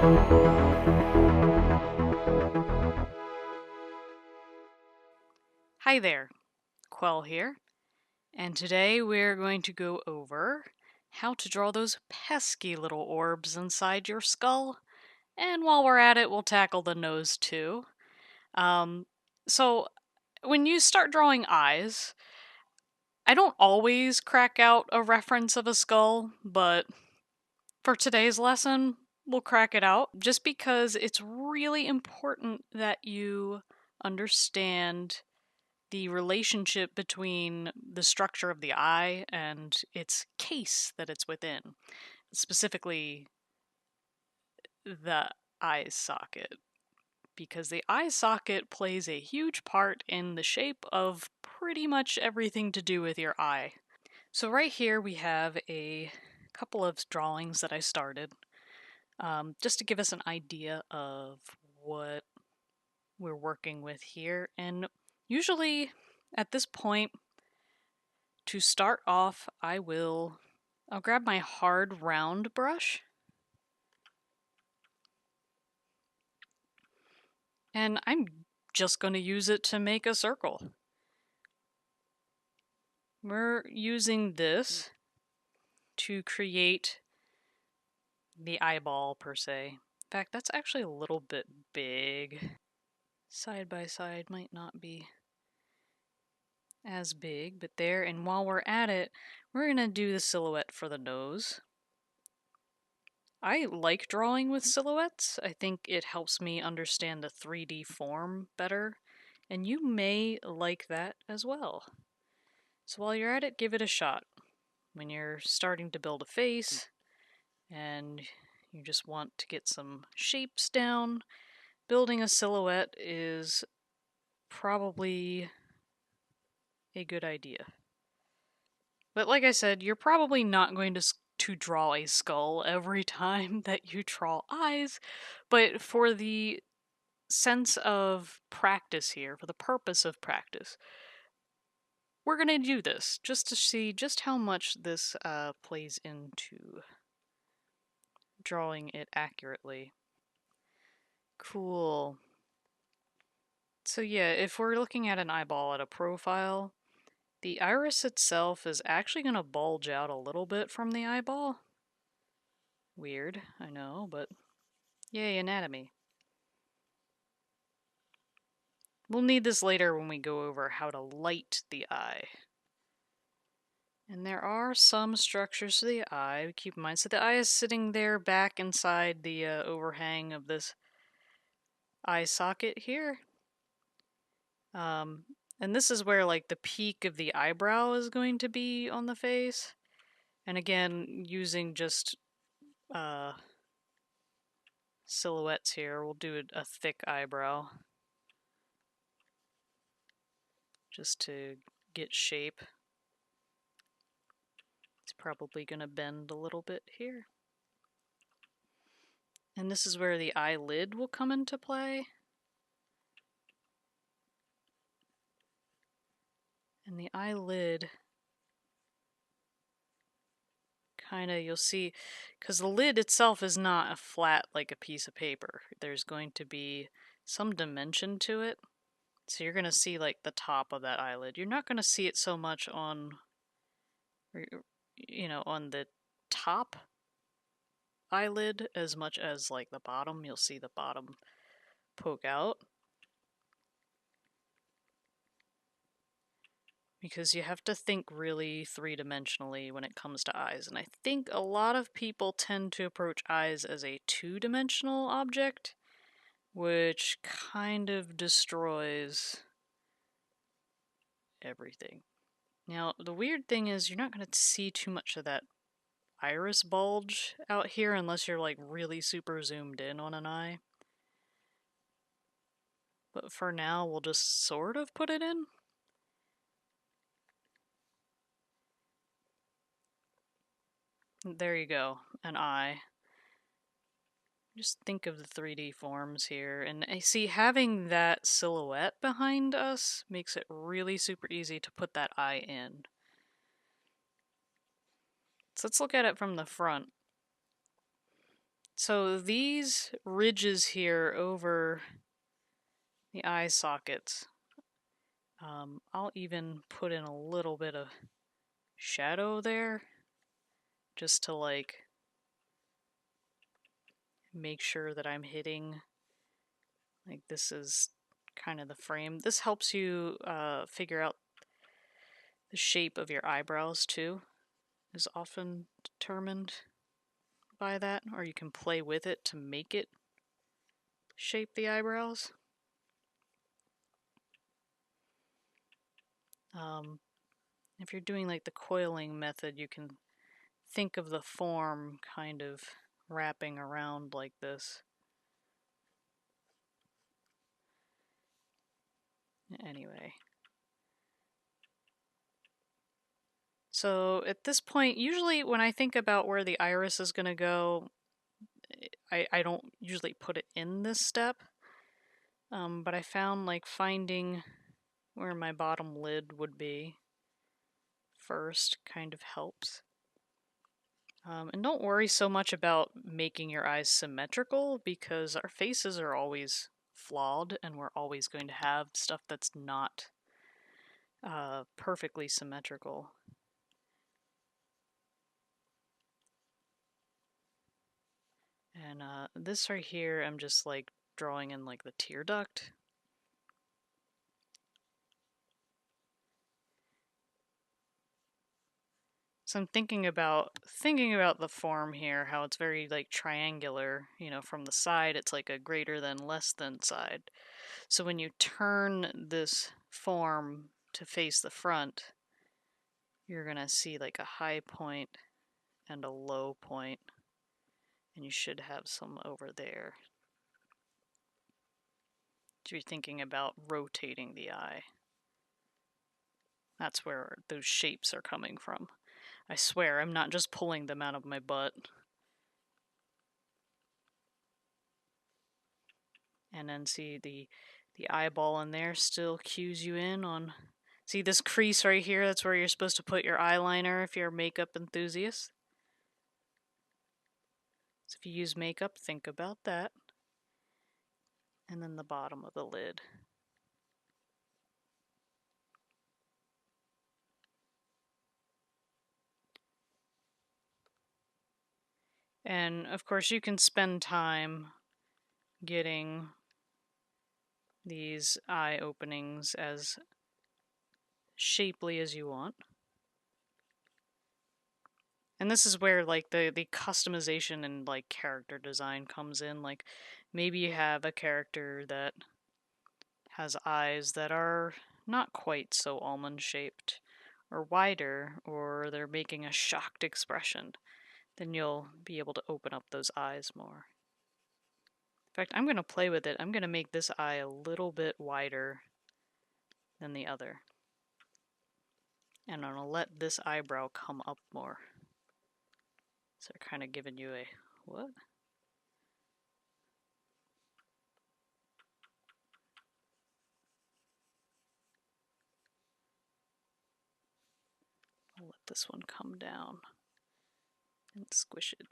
Hi there, Quell here, and today we're going to go over how to draw those pesky little orbs inside your skull, and while we're at it, we'll tackle the nose too. Um, so, when you start drawing eyes, I don't always crack out a reference of a skull, but for today's lesson, we'll crack it out just because it's really important that you understand the relationship between the structure of the eye and its case that it's within, specifically the eye socket, because the eye socket plays a huge part in the shape of pretty much everything to do with your eye. So right here we have a couple of drawings that I started, just to give us an idea of what we're working with here. And usually at this point, to start off, I'll grab my hard round brush, and I'm just going to use it to make a circle. We're using this to create the eyeball per se. In fact, that's actually a little bit big. Side by side might not be as big, but there. And while we're at it, we're going to do the silhouette for the nose. I like drawing with silhouettes. I think it helps me understand the 3D form better, and you may like that as well. So while you're at it, give it a shot. When you're starting to build a face and you just want to get some shapes down, building a silhouette is probably a good idea. But like I said, you're probably not going to draw a skull every time that you draw eyes, but for the sense of practice here, for the purpose of practice, we're going to do this just to see just how much this plays into drawing it accurately. Cool. So yeah, if we're looking at an eyeball at a profile, the iris itself is actually going to bulge out a little bit from the eyeball. Weird, I know, but yay, anatomy. We'll need this later when we go over how to light the eye. And there are some structures to the eye, keep in mind. So the eye is sitting there back inside the overhang of this eye socket here. And this is where like the peak of the eyebrow is going to be on the face. And again, using just silhouettes here, we'll do a thick eyebrow just to get shape. It's probably going to bend a little bit here. And this is where the eyelid will come into play. And the eyelid, kind of, you'll see, because the lid itself is not a flat like a piece of paper. There's going to be some dimension to it. So you're going to see like the top of that eyelid. You're not going to see it so much on, on the top eyelid as much as like the bottom. You'll see the bottom poke out. Because you have to think really three-dimensionally when it comes to eyes. And I think a lot of people tend to approach eyes as a two-dimensional object, which kind of destroys everything. Now, the weird thing is you're not going to see too much of that iris bulge out here unless you're like really super zoomed in on an eye. But for now, we'll just sort of put it in. There you go, an eye. Just think of the 3D forms here, and I see having that silhouette behind us makes it really super easy to put that eye in. So let's look at it from the front. So these ridges here over the eye sockets, I'll even put in a little bit of shadow there just to like make sure that I'm hitting, like this is kind of the frame. This helps you figure out the shape of your eyebrows too, is often determined by that, or you can play with it to make it shape the eyebrows. If you're doing like the coiling method, you can think of the form kind of wrapping around like this. Anyway. So at this point, usually when I think about where the iris is going to go, I don't usually put it in this step. But I found like finding where my bottom lid would be first kind of helps. And don't worry so much about making your eyes symmetrical because our faces are always flawed and we're always going to have stuff that's not perfectly symmetrical. And this right here, I'm just like drawing in like the tear duct. So I'm thinking about the form here, how it's very like triangular, you know, from the side it's like a greater than less than side. So when you turn this form to face the front, you're going to see like a high point and a low point, and you should have some over there. So you're thinking about rotating the eye. That's where those shapes are coming from. I swear, I'm not just pulling them out of my butt. And then see the eyeball in there still cues you in on. See this crease right here? That's where you're supposed to put your eyeliner if you're a makeup enthusiast. So if you use makeup, think about that. And then the bottom of the lid. And of course, you can spend time getting these eye openings as shapely as you want. And this is where like the customization and like character design comes in. Like maybe you have a character that has eyes that are not quite so almond shaped or wider, or they're making a shocked expression, then you'll be able to open up those eyes more. In fact, I'm going to play with it. I'm going to make this eye a little bit wider than the other. And I'm going to let this eyebrow come up more. So they're kind of giving you a, what? I'll let this one come down and squish it.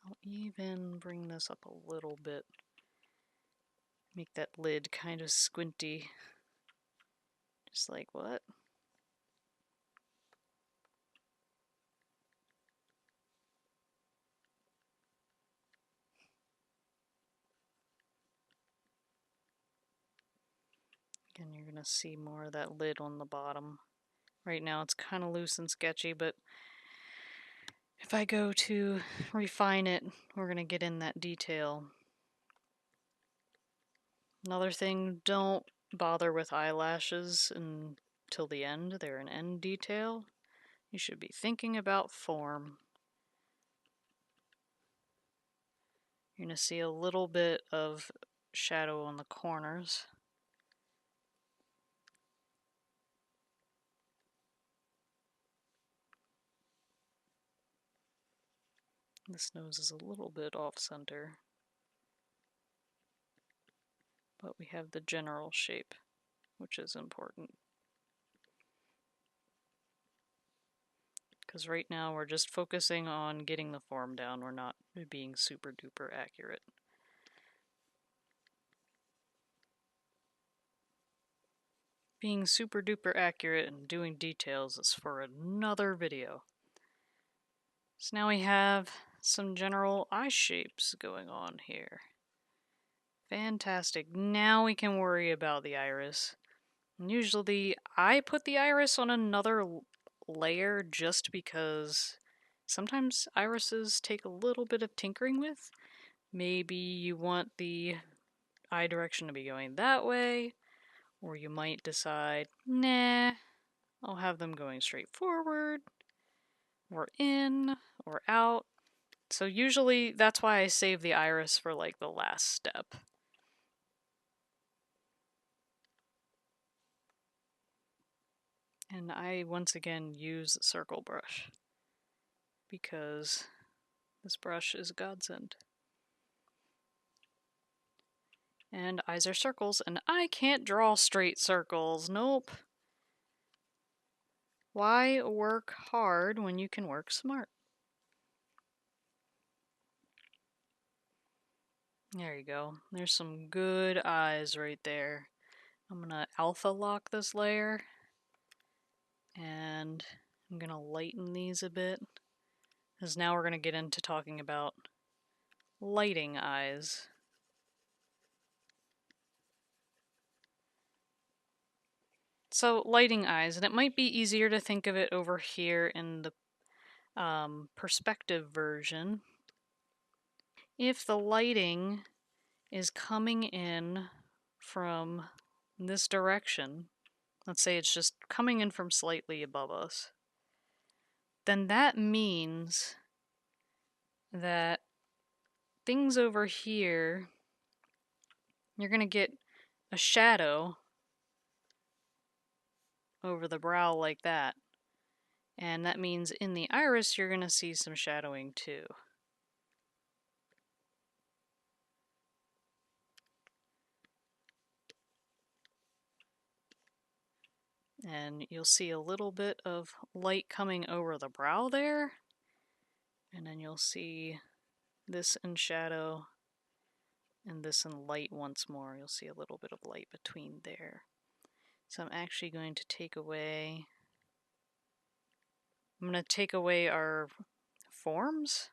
I'll even bring this up a little bit. Make that lid kind of squinty. Just like, what? Again, you're going to see more of that lid on the bottom. Right now it's kind of loose and sketchy, but if I go to refine it, we're going to get in that detail. Another thing, don't bother with eyelashes until the end. They're an end detail. You should be thinking about form. You're going to see a little bit of shadow on the corners. This nose is a little bit off center, but we have the general shape, which is important. Because right now we're just focusing on getting the form down, we're not being super duper accurate. Being super duper accurate and doing details is for another video. So now we have some general eye shapes going on here. Fantastic. Now we can worry about the iris. And usually I put the iris on another layer just because sometimes irises take a little bit of tinkering with. Maybe you want the eye direction to be going that way, or you might decide, nah, I'll have them going straight forward, or in, or out. So usually that's why I save the iris for like the last step. And I once again use circle brush because this brush is a godsend. And eyes are circles, and I can't draw straight circles. Nope. Why work hard when you can work smart? There you go. There's some good eyes right there. I'm gonna alpha lock this layer, and I'm gonna lighten these a bit, because now we're gonna get into talking about lighting eyes. So lighting eyes, and it might be easier to think of it over here in the perspective version. If the lighting is coming in from this direction, let's say it's just coming in from slightly above us, then that means that things over here, you're going to get a shadow over the brow like that. And that means in the iris, you're going to see some shadowing too. And you'll see a little bit of light coming over the brow there. And then you'll see this in shadow and this in light once more. You'll see a little bit of light between there. So I'm actually going to take away, our forms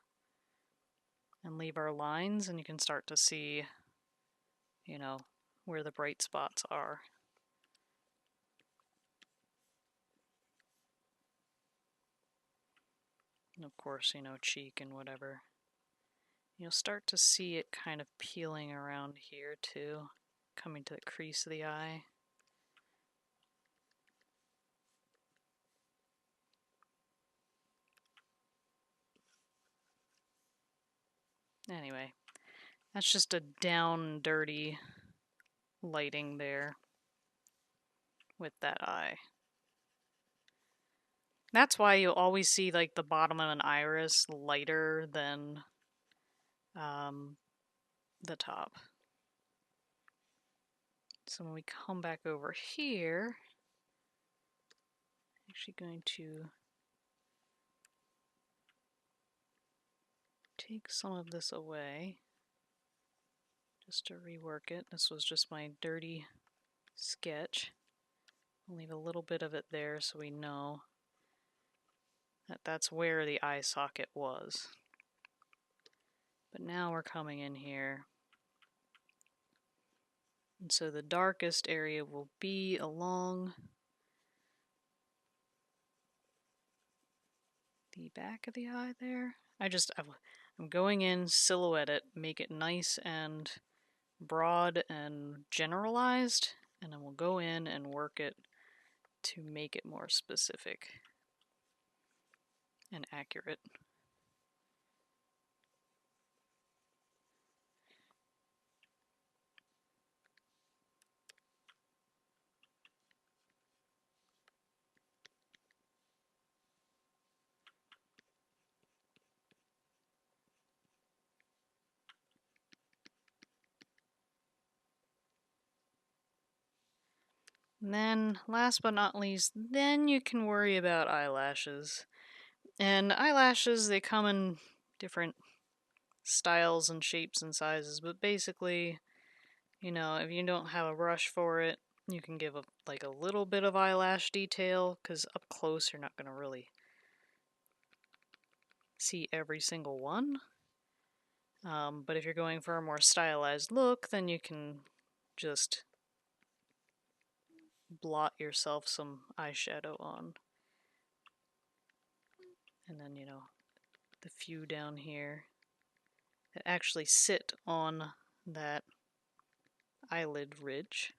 and leave our lines, and you can start to see, you know, where the bright spots are. And of course, cheek and whatever. You'll start to see it kind of peeling around here too, coming to the crease of the eye. Anyway, that's just a down dirty lighting there with that eye. That's why you'll always see like the bottom of an iris lighter than the top. So when we come back over here, I'm actually going to take some of this away just to rework it. This was just my dirty sketch. I'll leave a little bit of it there so we know that that's where the eye socket was. But now we're coming in here. And so the darkest area will be along the back of the eye there. I'm going in, silhouette it, make it nice and broad and generalized, and then we'll go in and work it to make it more specific and accurate. And then, last but not least, then you can worry about eyelashes. And eyelashes, they come in different styles and shapes and sizes, but basically, you know, if you don't have a brush for it, you can give like a little bit of eyelash detail, because up close you're not going to really see every single one. But if you're going for a more stylized look, then you can just blot yourself some eyeshadow on. And then, you know, the few down here that actually sit on that eyelid ridge.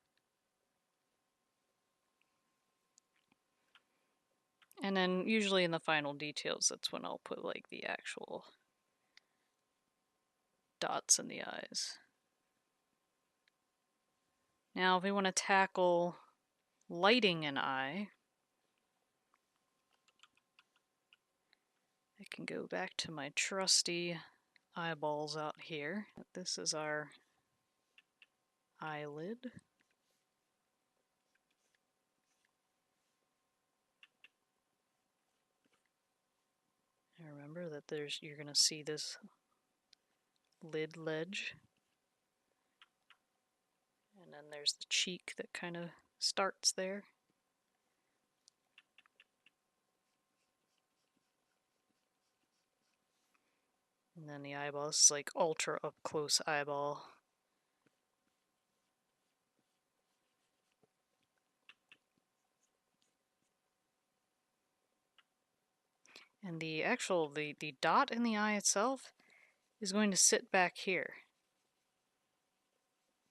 And then usually in the final details, that's when I'll put like the actual dots in the eyes. Now, if we want to tackle lighting an eye, I can go back to my trusty eyeballs out here. This is our eyelid. And remember that you're going to see this lid ledge. And then there's the cheek that kind of starts there. And then the eyeball, this is like ultra up close eyeball. And the dot in the eye itself is going to sit back here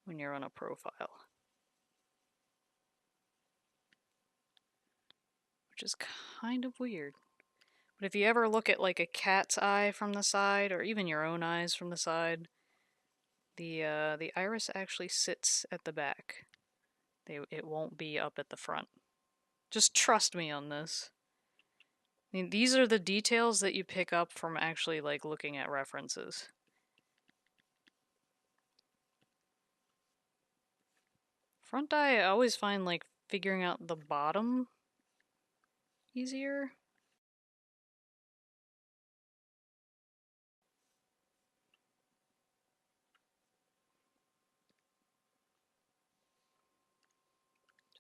when you're on a profile. Which is kind of weird. But if you ever look at like a cat's eye from the side, or even your own eyes from the side, the iris actually sits at the back. It won't be up at the front. Just trust me on this. I mean, these are the details that you pick up from actually like looking at references. Front eye, I always find like figuring out the bottom easier.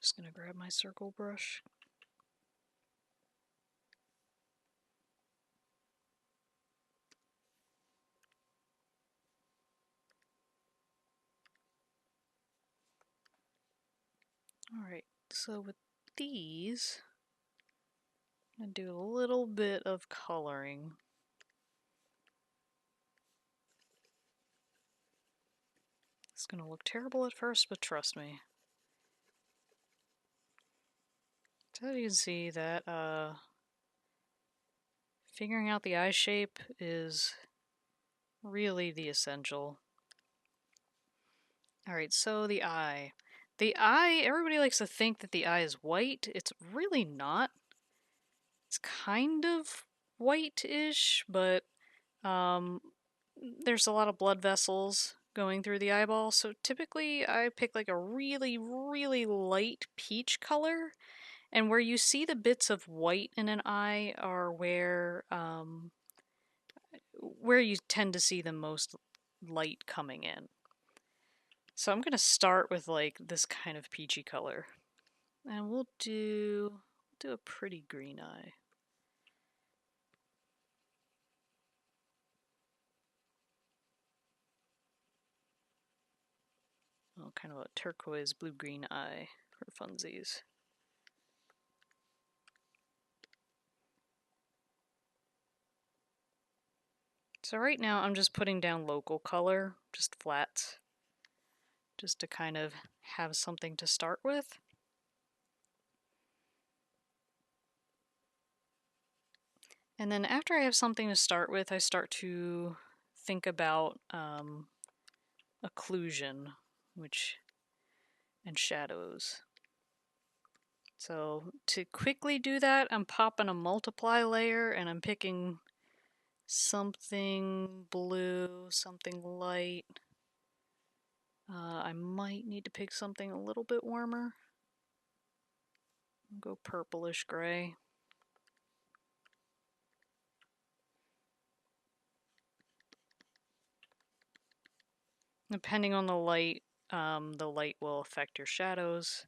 Just gonna grab my circle brush. Alright, so with these, I'm gonna do a little bit of coloring. It's gonna look terrible at first, but trust me. So you can see that figuring out the eye shape is really the essential. Alright, so the eye. The eye, everybody likes to think that the eye is white. It's really not. It's kind of white-ish, but there's a lot of blood vessels going through the eyeball, so typically I pick like a really, really light peach color. And where you see the bits of white in an eye are where you tend to see the most light coming in. So I'm gonna start with like this kind of peachy color, and we'll do a pretty green eye. Oh, kind of a turquoise blue-green eye for funsies. So right now I'm just putting down local color, just flats, just to kind of have something to start with. And then after I have something to start with, I start to think about occlusion, and shadows. So to quickly do that, I'm popping a multiply layer and I'm picking something blue, something light. I might need to pick something a little bit warmer. Go purplish gray. Depending on the light will affect your shadows.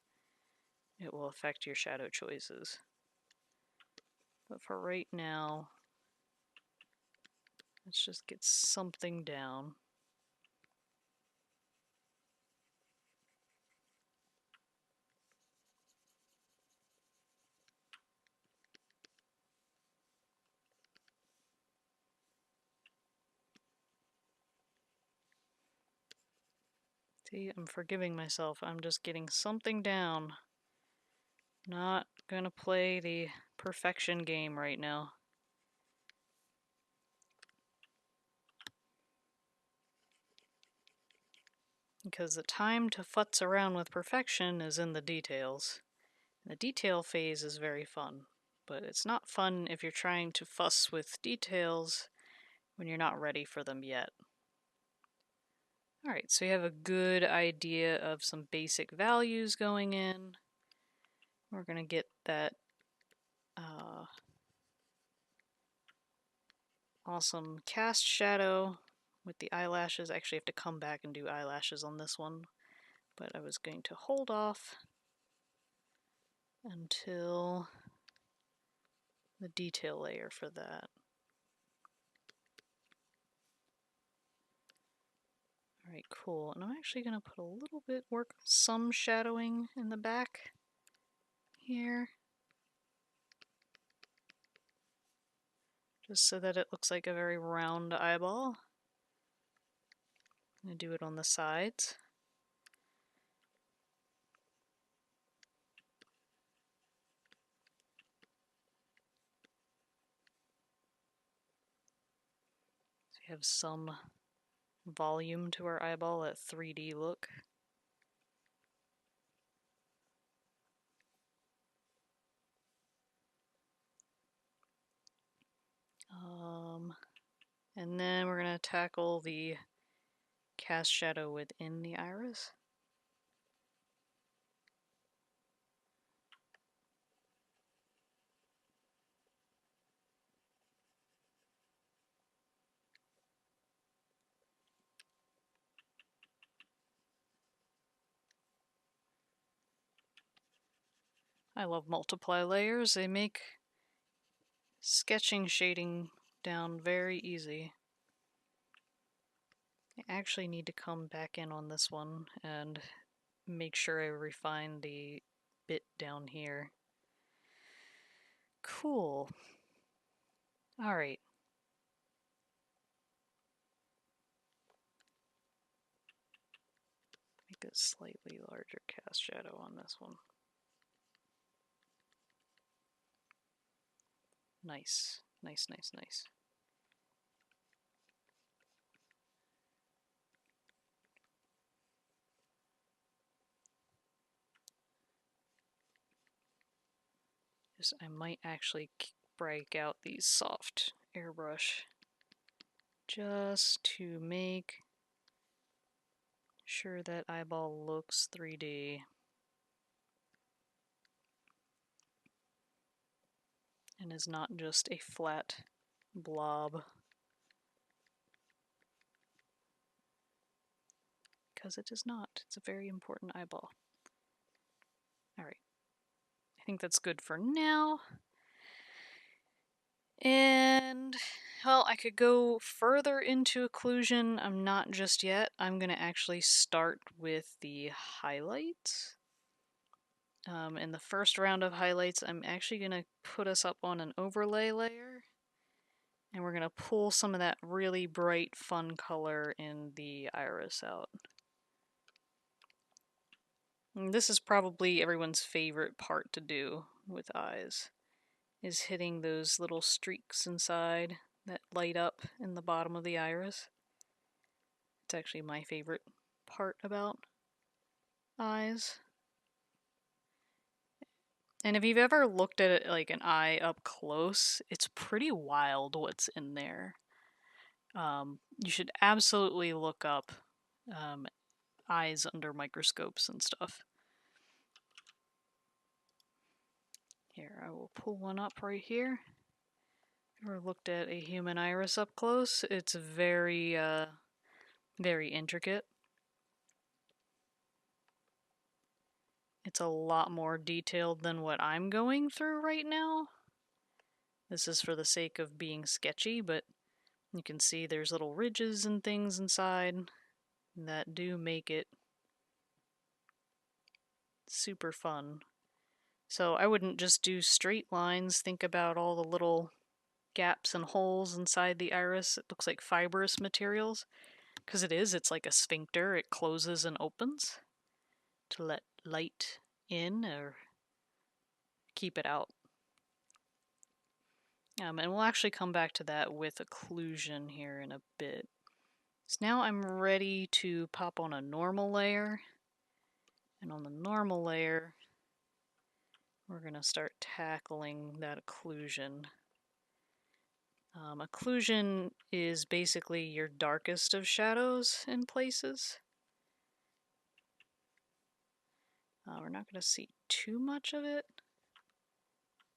It will affect your shadow choices. But for right now, let's just get something down. See, I'm forgiving myself. I'm just getting something down. Not gonna play the perfection game right now. Because the time to futz around with perfection is in the details. The detail phase is very fun, but it's not fun if you're trying to fuss with details when you're not ready for them yet. Alright, so you have a good idea of some basic values going in. We're going to get that awesome cast shadow with the eyelashes. I actually have to come back and do eyelashes on this one, but I was going to hold off until the detail layer for that. Alright, cool. And I'm actually going to put a little bit, work some shadowing in the back here. Just so that it looks like a very round eyeball. I'm going to do it on the sides. So we have some volume to our eyeball, that 3D look. And then we're going to tackle the cast shadow within the iris. I love multiply layers. They make sketching shading down very easy. I actually need to come back in on this one and make sure I refine the bit down here. Cool. Alright. Make a slightly larger cast shadow on this one. Nice. Nice, nice, nice. I might actually break out these soft airbrush just to make sure that eyeball looks 3D. And is not just a flat blob. Because it is not. It's a very important eyeball. Alright. I think that's good for now. And, well, I could go further into occlusion. I'm not just yet. I'm going to actually start with the highlights. In the first round of highlights, I'm actually going to put us up on an overlay layer. And we're going to pull some of that really bright, fun color in the iris out. And this is probably everyone's favorite part to do with eyes, is hitting those little streaks inside that light up in the bottom of the iris. It's actually my favorite part about eyes. And if you've ever looked at it like an eye up close, it's pretty wild what's in there. You should absolutely look up eyes under microscopes and stuff. Here, I will pull one up right here. Ever looked at a human iris up close? It's very, very intricate. It's a lot more detailed than what I'm going through right now. This is for the sake of being sketchy, but you can see there's little ridges and things inside that do make it super fun. So I wouldn't just do straight lines. Think about all the little gaps and holes inside the iris. It looks like fibrous materials. Because it is, it's like a sphincter. It closes and opens to let light in or keep it out. And we'll actually come back to that with occlusion here in a bit. So now I'm ready to pop on a normal layer. And on the normal layer, we're going to start tackling that occlusion. Occlusion is basically your darkest of shadows in places. We're not going to see too much of it.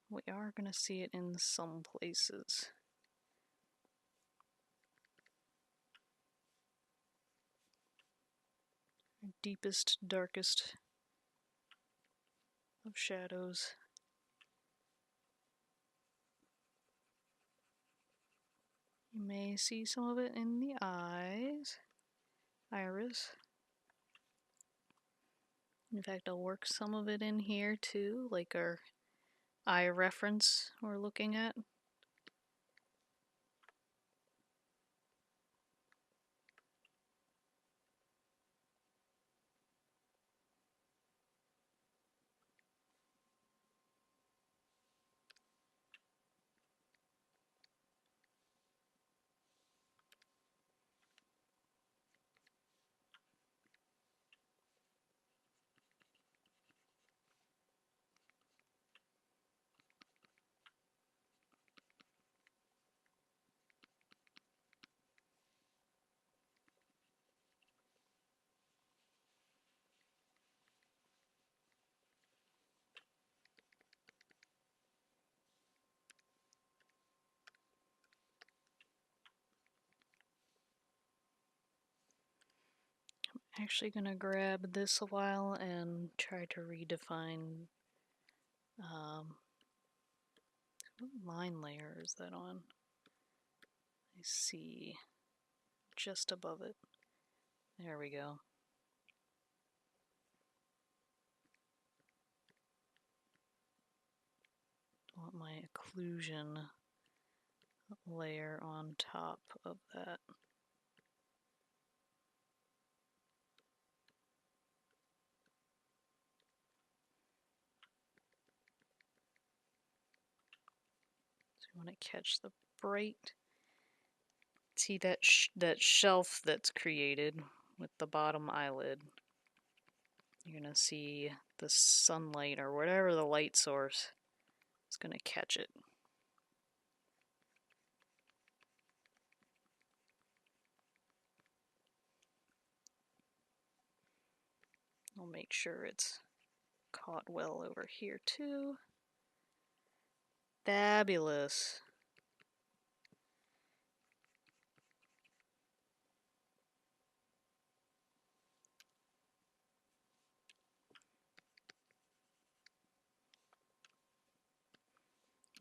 We are going to see it in some places. Deepest, darkest of shadows. You may see some of it in the iris. In fact, I'll work some of it in here too, like our eye reference we're looking at. Actually gonna grab this a while and try to redefine what line layer is that on? I see just above it. There we go. I want my occlusion layer on top of that. So you want to catch the bright. See that that shelf that's created with the bottom eyelid. You're gonna see the sunlight or whatever the light source is gonna catch it. I'll make sure it's caught well over here too. Fabulous.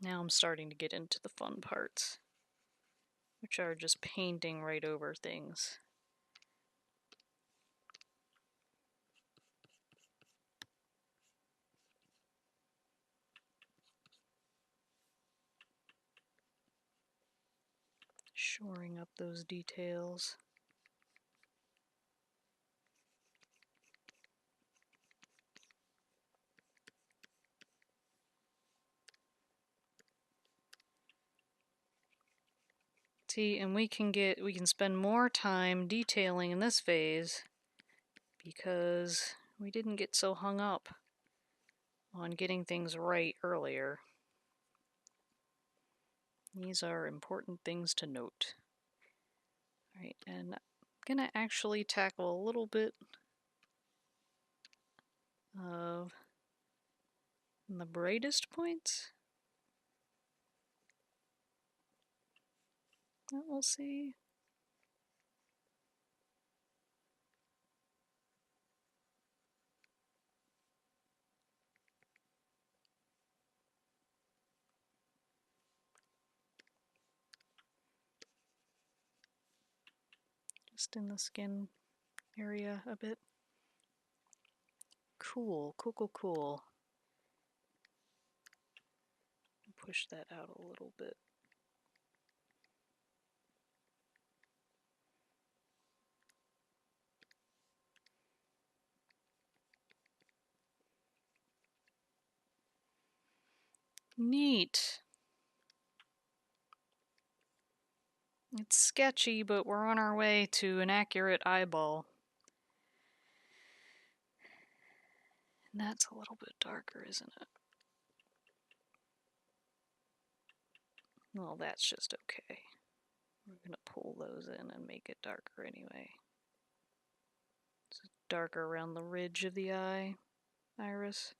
Now I'm starting to get into the fun parts, which are just painting right over things. Shoring up those details. See, and we can spend more time detailing in this phase because we didn't get so hung up on getting things right earlier. These are important things to note. Alright, and I'm gonna actually tackle a little bit of And the brightest points? That we'll see. Just in the skin area a bit. Cool, cool, cool, cool. Push that out a little bit. Neat. It's sketchy, but we're on our way to an accurate eyeball. And that's a little bit darker, isn't it? Well, that's just okay. We're gonna pull those in and make it darker anyway. It's darker around the ridge of the iris.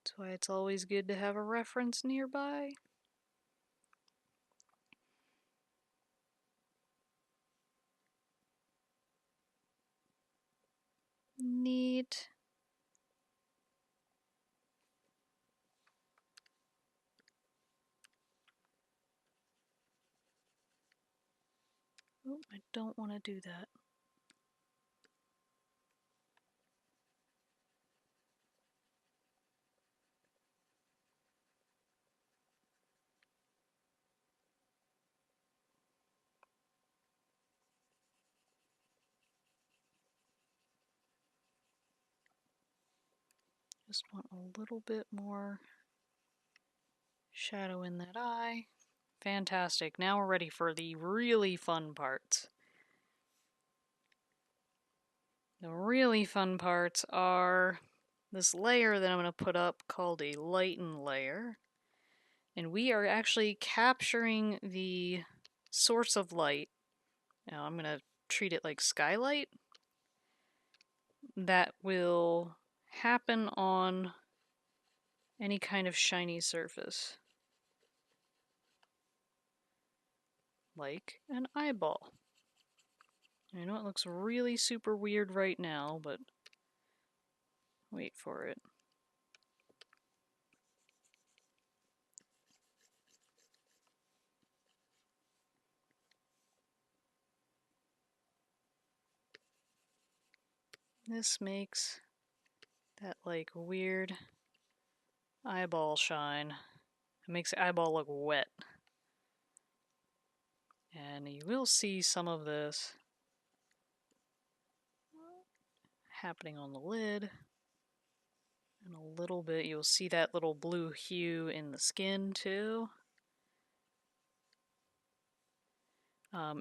That's why it's always good to have a reference nearby. Neat. Oh, I don't want to do that. Just want a little bit more shadow in that eye. Fantastic. Now we're ready for the really fun parts. The really fun parts are this layer that I'm going to put up called a lighten layer. And we are actually capturing the source of light. Now I'm going to treat it like skylight. That will happen on any kind of shiny surface. Like an eyeball. I know it looks really super weird right now, but wait for it. This makes that like weird eyeball shine. It makes the eyeball look wet. And you will see some of this happening on the lid. And a little bit, you'll see that little blue hue in the skin too.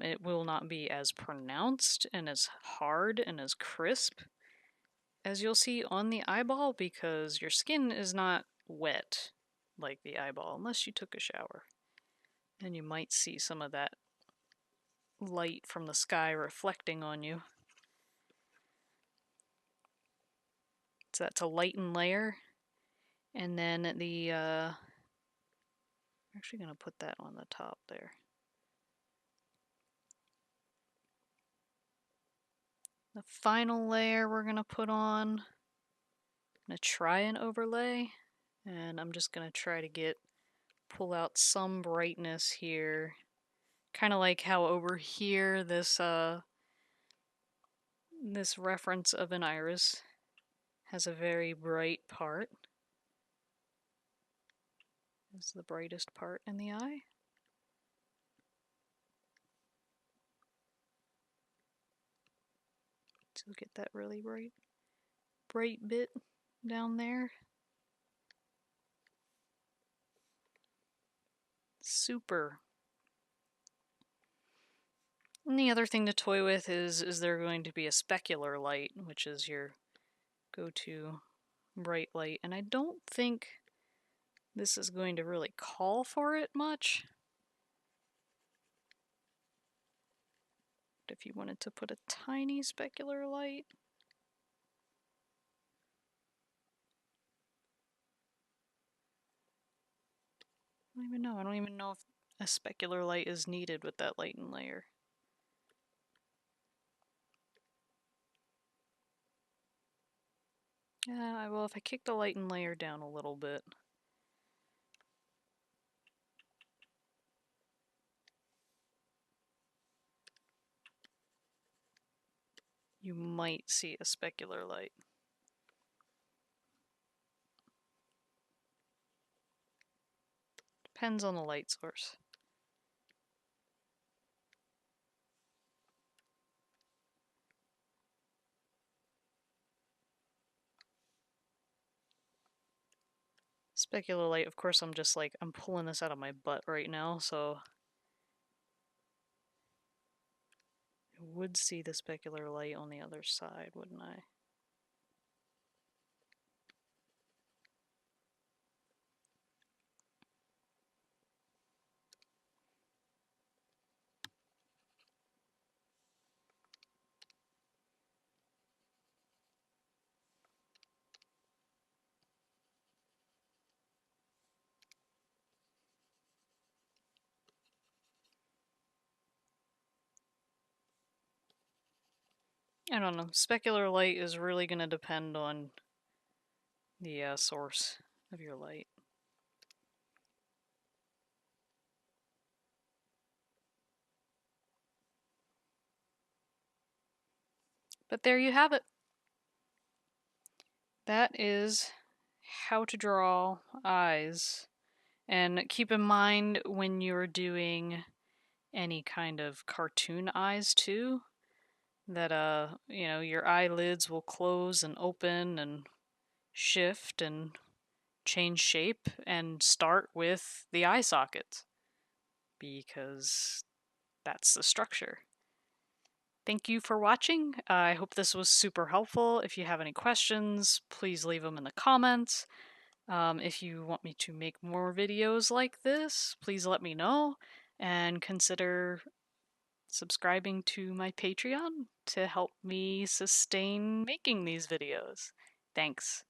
It will not be as pronounced and as hard and as crisp as you'll see on the eyeball because your skin is not wet like the eyeball unless you took a shower. And you might see some of that light from the sky reflecting on you. So that's a lighten layer. And then I'm actually going to put that on the top there. The final layer we're going to put on, I'm going to try an overlay. And I'm just going to try to pull out some brightness here. Kind of like how over here this reference of an iris has a very bright part. This is the brightest part in the eye. So get that really bright bit down there. Super. And the other thing to toy with is there going to be a specular light, which is your go-to bright light. And I don't think this is going to really call for it much. if you wanted to put a tiny specular light. I don't even know. I don't even know if a specular light is needed with that lighten layer. Yeah, well, if I kick the lighten layer down a little bit. You might see a specular light. Depends on the light source. Specular light, of course, I'm pulling this out of my butt right now, so I would see the specular light on the other side, wouldn't I? I don't know. Specular light is really going to depend on the source of your light. But there you have it. That is how to draw eyes. And keep in mind when you're doing any kind of cartoon eyes too, that your eyelids will close and open and shift and change shape and start with the eye sockets because that's the structure. Thank you for watching. I hope this was super helpful. If you have any questions, please leave them in the comments. If you want me to make more videos like this, please let me know and consider subscribing to my Patreon to help me sustain making these videos. Thanks.